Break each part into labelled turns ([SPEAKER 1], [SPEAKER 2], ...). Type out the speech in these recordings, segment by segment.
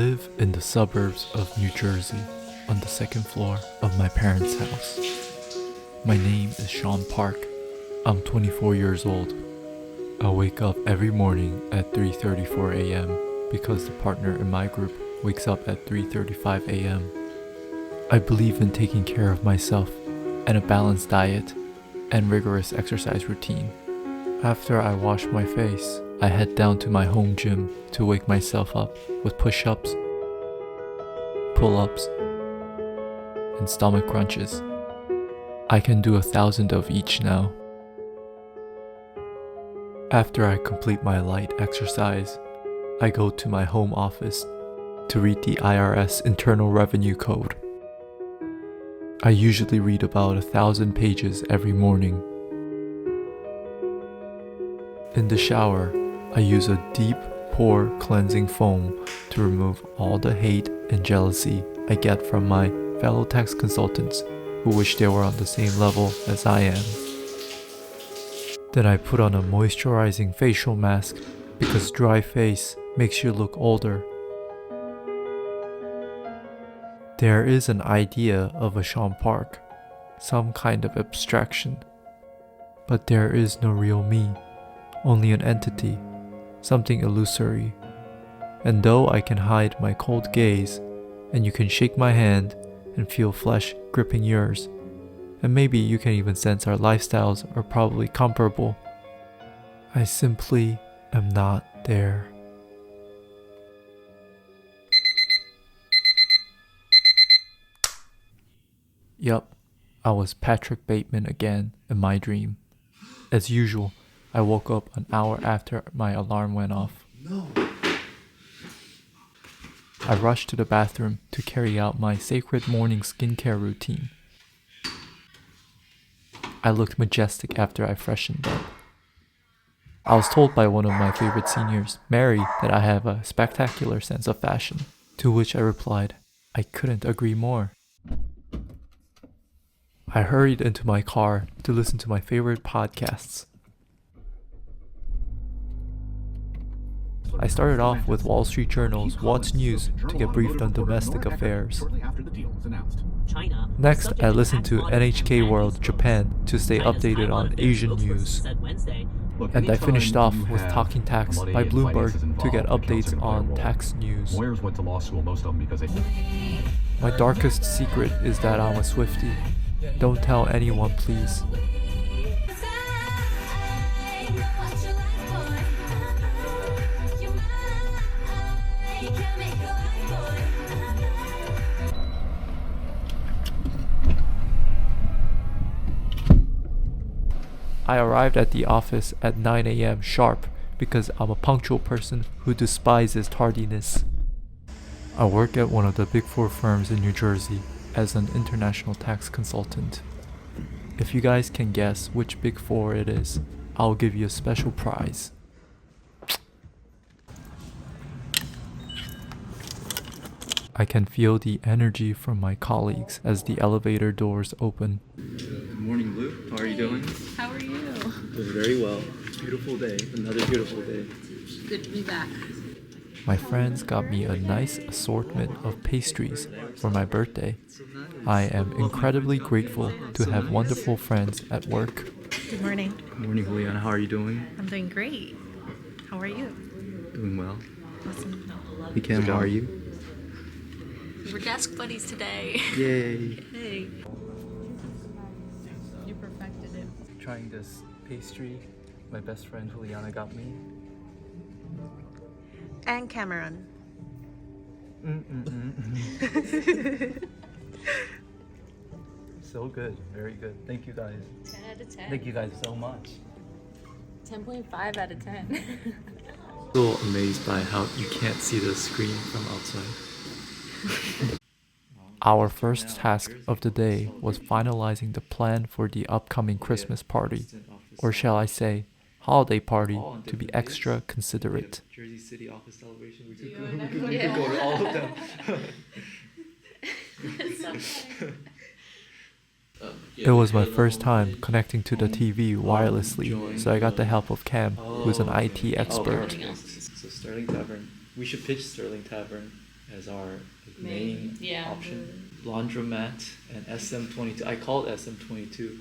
[SPEAKER 1] live in the suburbs of New Jersey on the second floor of my parents' house. My name is Sean Park. I'm 24 years old. I wake up every morning at 3:34 a.m. because the partner in my group wakes up at 3:35 a.m. I believe in taking care of myself and a balanced diet and rigorous exercise routine. After I wash my face, I head down to my home gym to wake myself up with push-ups, pull-ups, and stomach crunches. I can do 1,000 of each now. After I complete my light exercise, I go to my home office to read the IRS Internal Revenue Code. I usually read about 1,000 pages every morning. In the shower, I use a deep pore cleansing foam to remove all the hate and jealousy I get from my fellow tax consultants who wish they were on the same level as I am. Then I put on a moisturizing facial mask because dry face makes you look older. There is an idea of a Sean Park, some kind of abstraction. But there is no real me, only an entity, something illusory. And though I can hide my cold gaze, and you can shake my hand and feel flesh gripping yours, and maybe you can even sense our lifestyles are probably comparable, I simply am not there. Yup, I was Patrick Bateman again in my dream. As usual, I woke up an hour after my alarm went off. I rushed to the bathroom to carry out my sacred morning skincare routine. I looked majestic after I freshened up. I was told by one of my favorite seniors, Mary, that I have a spectacular sense of fashion, to which I replied, I couldn't agree more. I hurried into my car to listen to my favorite podcasts. I started off with Wall Street Journal's What's News to get briefed on domestic affairs. Next, I listened to NHK World Japan to stay updated on Asian news. And I finished off with Talking Tax by Bloomberg to get updates on tax news. My darkest secret is that I'm a Swiftie. Don't tell anyone, please. I arrived at the office at 9 a.m. sharp because I'm a punctual person who despises tardiness. I work at one of the Big Four firms in New Jersey as an international tax consultant. If you guys can guess which Big Four it is, I'll give you a special prize. I can feel the energy from my colleagues as the elevator doors open.
[SPEAKER 2] Good morning, Lou. How are you doing?
[SPEAKER 3] How are you?
[SPEAKER 2] Doing very well. Beautiful day. Another beautiful day.
[SPEAKER 3] Good to be back.
[SPEAKER 1] My friends got me a nice assortment of pastries for my birthday. I am incredibly grateful to have wonderful friends at work.
[SPEAKER 3] Good morning.
[SPEAKER 2] Good morning, Juliana. How are you doing?
[SPEAKER 3] I'm doing great. How are you?
[SPEAKER 2] Doing well.
[SPEAKER 3] Awesome.
[SPEAKER 2] Weekend, how are you?
[SPEAKER 3] We're desk buddies today.
[SPEAKER 2] Yay.
[SPEAKER 3] Hey. You perfected it.
[SPEAKER 1] Trying this pastry my best friend Juliana got me.
[SPEAKER 3] And Cameron.
[SPEAKER 1] So good, very good. Thank you guys.
[SPEAKER 3] 10 out of 10.
[SPEAKER 1] Thank you guys so much.
[SPEAKER 3] 10.5 out of 10.
[SPEAKER 1] So amazed by how you can't see the screen from outside. Our first task of the day was finalizing the plan for the upcoming Christmas party, or shall I say, holiday party, to be extra considerate.
[SPEAKER 2] Jersey City office celebration. We could go to all of them.
[SPEAKER 1] It was my first time connecting to the TV wirelessly, so I got the help of Cam, who's an IT expert.
[SPEAKER 2] So Sterling Tavern. We should pitch Sterling Tavern as our main
[SPEAKER 3] Yeah.
[SPEAKER 2] option. Laundromat and SM22. I called SM22,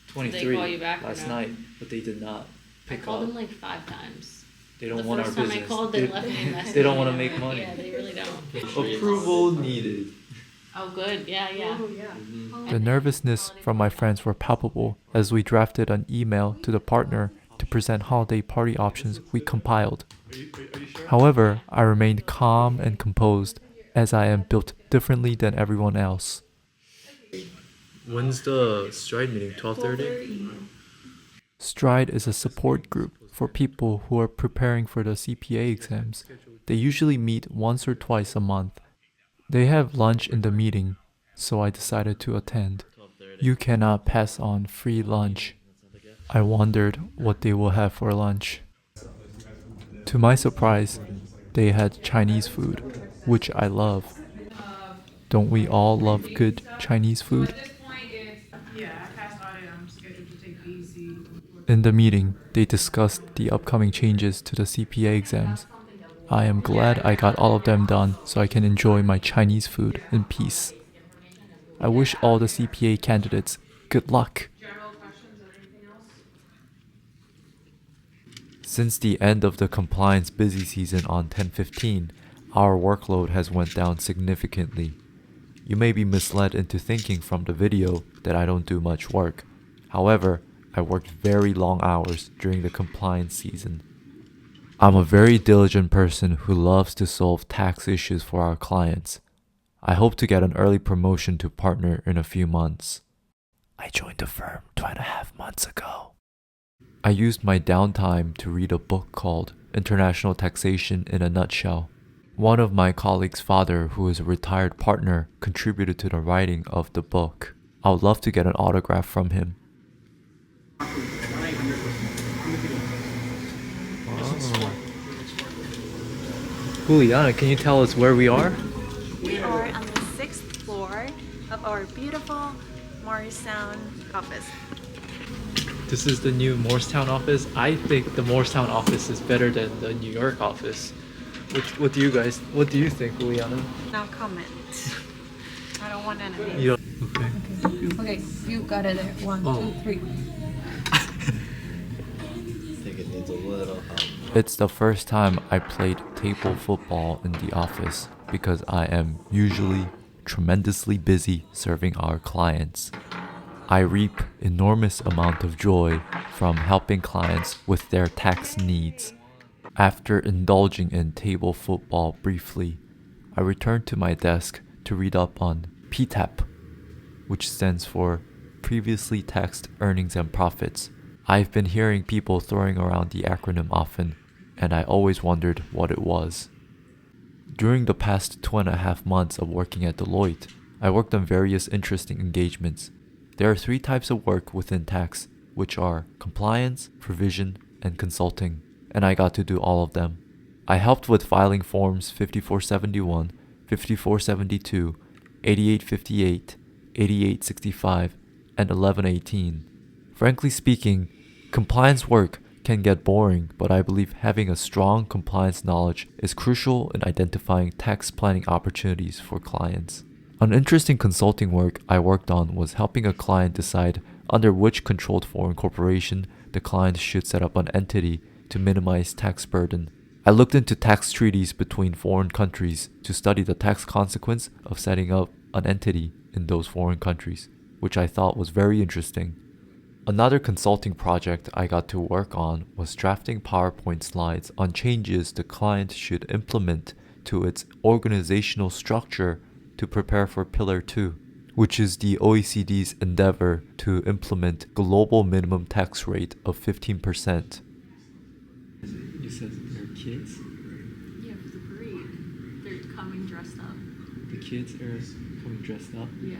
[SPEAKER 2] 23
[SPEAKER 3] Did they call you back or
[SPEAKER 2] last
[SPEAKER 3] no?
[SPEAKER 2] night, but they did not
[SPEAKER 3] I
[SPEAKER 2] pick
[SPEAKER 3] called
[SPEAKER 2] up.
[SPEAKER 3] them like 5 times.
[SPEAKER 2] They don't
[SPEAKER 3] The
[SPEAKER 2] want our
[SPEAKER 3] first time
[SPEAKER 2] business.
[SPEAKER 3] I called, they left me a message.
[SPEAKER 2] They don't want to make money.
[SPEAKER 3] Yeah, they really don't.
[SPEAKER 2] Approval needed.
[SPEAKER 3] Oh, good. Yeah, yeah.
[SPEAKER 1] The nervousness from my friends were palpable as we drafted an email to the partner to present holiday party options we compiled.
[SPEAKER 2] Are you sure?
[SPEAKER 1] However, I remained calm and composed as I am built differently than everyone else.
[SPEAKER 2] When's the stride meeting? 12:30?
[SPEAKER 1] Stride is a support group for people who are preparing for the CPA exams. They usually meet once or twice a month. They have lunch in the meeting, so I decided to attend. You cannot pass on free lunch. I wondered what they will have for lunch. To my surprise, they had Chinese food, which I love. Don't we all love good Chinese food? In the meeting, they discussed the upcoming changes to the CPA exams. I am glad I got all of them done so I can enjoy my Chinese food in peace. I wish all the CPA candidates good luck. Since the end of the compliance busy season on 10/15, our workload has went down significantly. You may be misled into thinking from the video that I don't do much work. However, I worked very long hours during the compliance season. I'm a very diligent person who loves to solve tax issues for our clients. I hope to get an early promotion to partner in a few months. I joined the firm 2.5 months ago. I used my downtime to read a book called International Taxation in a Nutshell. One of my colleagues' father, who is a retired partner, contributed to the writing of the book. I would love to get an autograph from him.
[SPEAKER 2] Juliana, can you tell us where we are?
[SPEAKER 4] We are on the 6th floor of our beautiful Morristown office.
[SPEAKER 2] This is the new Morristown office. I think the Morristown office is better than the New York office. What do you think, Juliana?
[SPEAKER 4] No comment. I don't want enemies.
[SPEAKER 2] You don't, okay.
[SPEAKER 3] Okay, you got it there. 1,
[SPEAKER 2] Oh.
[SPEAKER 3] 2, 3.
[SPEAKER 5] I think it needs a little help.
[SPEAKER 1] It's the first time I played table football in the office because I am usually tremendously busy serving our clients. I reap enormous amount of joy from helping clients with their tax needs. After indulging in table football briefly, I returned to my desk to read up on PTAP, which stands for Previously Taxed Earnings and Profits. I've been hearing people throwing around the acronym often, and I always wondered what it was. During the past 2.5 months of working at Deloitte, I worked on various interesting engagements. There are 3 types of work within tax, which are compliance, provision, and consulting, and I got to do all of them. I helped with filing forms 5471, 5472, 8858, 8865, and 1118. Frankly speaking, compliance work can get boring, but I believe having a strong compliance knowledge is crucial in identifying tax planning opportunities for clients. An interesting consulting work I worked on was helping a client decide under which controlled foreign corporation the client should set up an entity to minimize tax burden. I looked into tax treaties between foreign countries to study the tax consequence of setting up an entity in those foreign countries, which I thought was very interesting. Another consulting project I got to work on was drafting PowerPoint slides on changes the client should implement to its organizational structure to prepare for Pillar 2, which is the OECD's endeavor to implement global minimum tax rate of 15%.
[SPEAKER 2] You said they're kids?
[SPEAKER 3] Yeah, for the parade. They're coming dressed up.
[SPEAKER 2] The kids are coming dressed up?
[SPEAKER 3] Yeah.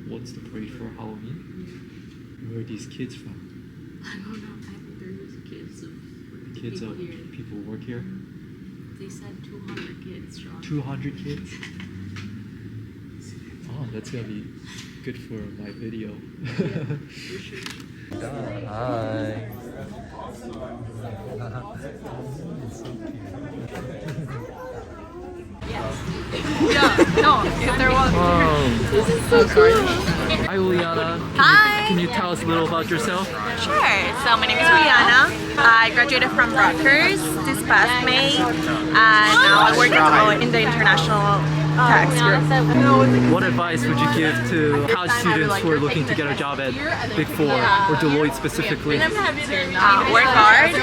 [SPEAKER 2] What's the parade for Halloween? Where are these kids from?
[SPEAKER 3] I don't know. I think they're just kids of
[SPEAKER 2] Kids
[SPEAKER 3] people
[SPEAKER 2] of
[SPEAKER 3] here.
[SPEAKER 2] people who work here?
[SPEAKER 3] They said 200 kids, Sean.
[SPEAKER 2] 200 kids? Oh, that's gonna be good for my video.
[SPEAKER 3] For sure.
[SPEAKER 5] Hi.
[SPEAKER 3] Yeah, no, if there was.
[SPEAKER 2] This is so cool. Hi, Juliana.
[SPEAKER 4] Hi.
[SPEAKER 2] Can you tell us a little about yourself?
[SPEAKER 4] Sure. So my name is Rihanna. I graduated from Rutgers this past May, and now I work at Deloitte in the international tax group.
[SPEAKER 2] What advice would you give to college students who are looking to get a job at Big Four or Deloitte specifically?
[SPEAKER 4] Work hard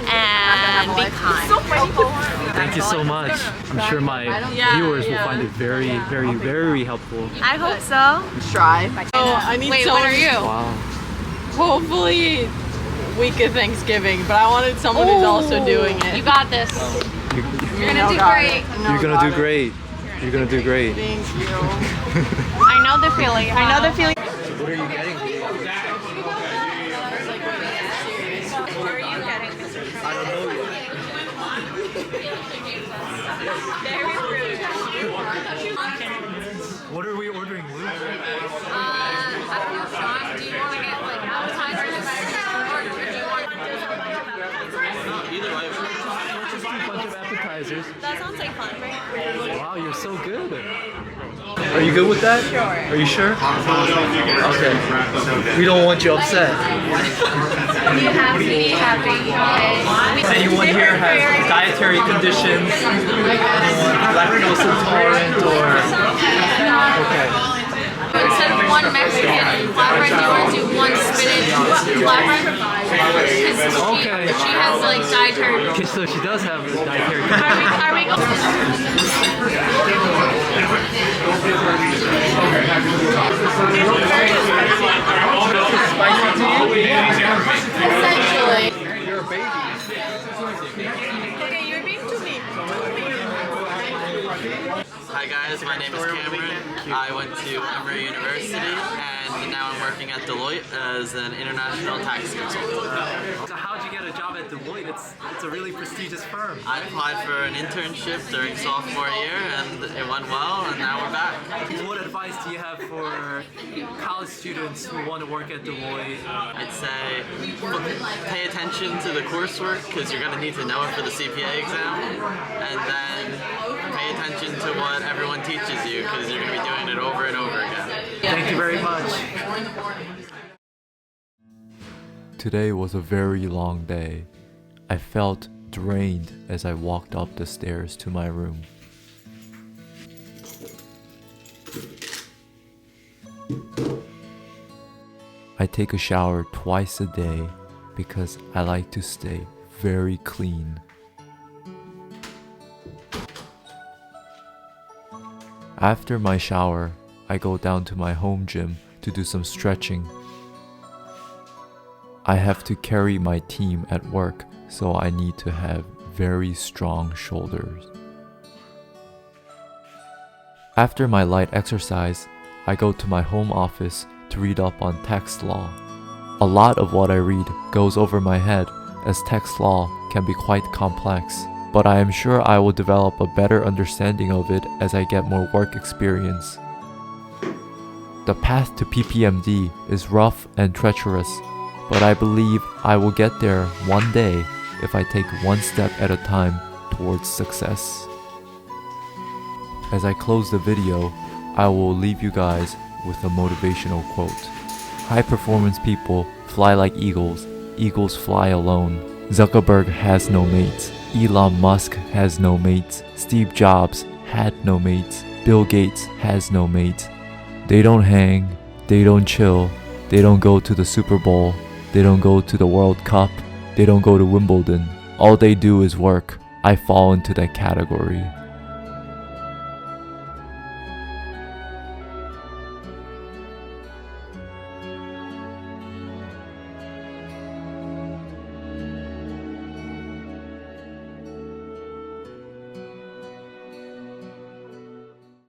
[SPEAKER 4] and be kind.
[SPEAKER 2] Thank you so much. I'm sure my viewers will find it very, very, very helpful.
[SPEAKER 4] I hope so.
[SPEAKER 6] Try. Oh, I need
[SPEAKER 3] Wait,
[SPEAKER 6] someone.
[SPEAKER 3] when are you?
[SPEAKER 2] Wow.
[SPEAKER 6] Hopefully, week of Thanksgiving. But I wanted someone who's also doing it.
[SPEAKER 3] You got this. You're gonna do great.
[SPEAKER 2] You're gonna do great. You're gonna do great.
[SPEAKER 6] Thank you.
[SPEAKER 4] I know the feeling. I know the feeling.
[SPEAKER 2] What are you getting?
[SPEAKER 4] What are you getting, Mr. Trump?
[SPEAKER 2] I don't know yet.
[SPEAKER 4] Very rude.
[SPEAKER 2] What are we ordering, Luke?
[SPEAKER 3] I don't know, Sean. Do you want to get like appetizers or do you want
[SPEAKER 2] Just a bunch of appetizers.
[SPEAKER 4] That sounds like fun, right?
[SPEAKER 2] Wow, you're so good. Are you good with that? Sure. Are you sure? Okay. We don't want you upset.
[SPEAKER 3] You have to be happy.
[SPEAKER 2] Anyone here has dietary conditions? Anyone lactose intolerant or? Okay.
[SPEAKER 3] Instead of one Mexican flatbread, do you want to do one spinach flatbread? Because
[SPEAKER 2] Okay.
[SPEAKER 3] she has like dietary.
[SPEAKER 2] Okay, so she does have dietary conditions.
[SPEAKER 3] Are we going? Essentially.
[SPEAKER 4] Okay, you're being too mean.
[SPEAKER 5] Hi guys, my name is Cameron. I went to Emory University and now I'm working at Deloitte as an international tax consultant.
[SPEAKER 2] So how'd you get a job at Deloitte? It's a really prestigious firm.
[SPEAKER 5] I applied for an internship during sophomore year and it went well and now we're back.
[SPEAKER 2] What advice do you have for college students who want to work at Deloitte?
[SPEAKER 5] I'd say pay attention to the coursework because you're going to need to know it for the CPA exam, and then pay attention to what everyone teaches you because you're going to be doing it over and over again.
[SPEAKER 2] Thank you very much.
[SPEAKER 1] Today was a very long day. I felt drained as I walked up the stairs to my room. I take a shower twice a day because I like to stay very clean. After my shower, I go down to my home gym to do some stretching. I have to carry my team at work, so I need to have very strong shoulders. After my light exercise, I go to my home office to read up on tax law. A lot of what I read goes over my head, as tax law can be quite complex, but I am sure I will develop a better understanding of it as I get more work experience. The path to PPMD is rough and treacherous, but I believe I will get there one day if I take one step at a time towards success. As I close the video, I will leave you guys with a motivational quote. High performance people fly like eagles. Eagles fly alone. Zuckerberg has no mates. Elon Musk has no mates. Steve Jobs had no mates. Bill Gates has no mates. They don't hang. They don't chill. They don't go to the Super Bowl. They don't go to the World Cup. They don't go to Wimbledon. All they do is work. I fall into that category.